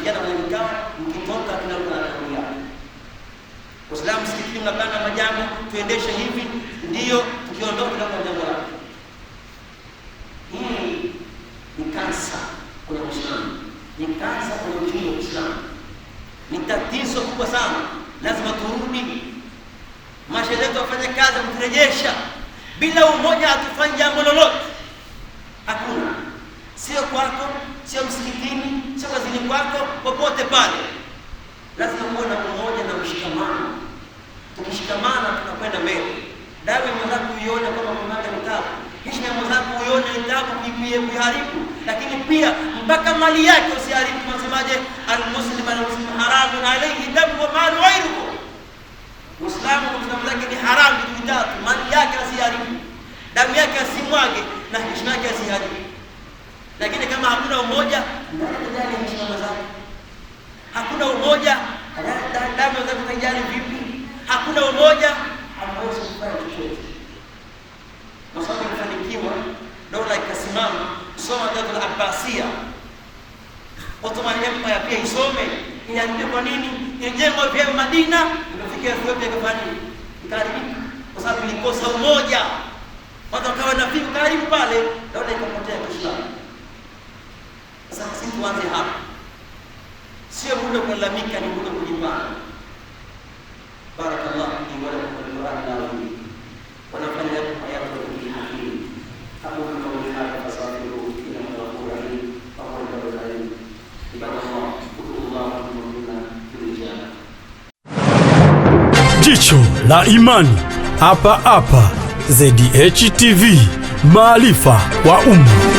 mnashirikiana kwenye vikao, mkitoka kila mtu anakuja. Waislamu msikitini mnapanga majambo, tuendeshe hivi, ndio tukiondoka kwa jambo lake. Hii ni kansa kwenye Uislamu. Ni kansa kwenye uchumi wa Uislamu. Ni tatizo kubwa sana. Lazima turudi. Mashehe yetu wafanye kazi kuturejesha. Bila umoja hatufanyi jambo lolote. Hakuna. Sio kwako, sio msikitini, sio kazini kwako, popote pale. Lazima kuwe na umoja na mshikamano. Tukishikamana tunakwenda mbele. Dawa mwenzako uione kama kumaka ni tabu. Heshima mwenzako uione ni tabu kuiharibu. Lakini pia mpaka mali yake usiharibu. Msemaje, al-muslim al-muslim haramun alayhi damu wa malu ghayruhu. Muislamu kumsema zake ni haramu vitu vitatu, mali yake asiharibu, damu yake asimwage, na heshima yake asiharibu. Lakini kama hakuna umoja, ndio heshima zake. Hakuna umoja, damu zake zitajali vipi? Hakuna umoja, hawezi kufanya chochote. Msafiri kufanikiwa, dola ikasimama, soma Dawla al-Abbasiyya. Ottoman Empire pia isome. Ilianzia kwa nini? Ilijengwa pia Madina, ikafikia Ethiopia kafani. Ikaribika kwa sababu ilikosa umoja. Watu wakawa na fiku karibu pale, dola ikapotea Kiislamu. Sasa sisi tuanze hapa. Sio muda kulalamika, ni muda kujipanga. Barakallahu fi wa lakum fil Qur'an al-azim. Wa nafa'ana lakum ayatan min hakim. Aqulu qawli hadha fastaghfiru innahu ghafurur rahim. Aqulu qawli ibadallah. Jicho la imani hapa ZDH TV, maarifa wa umma.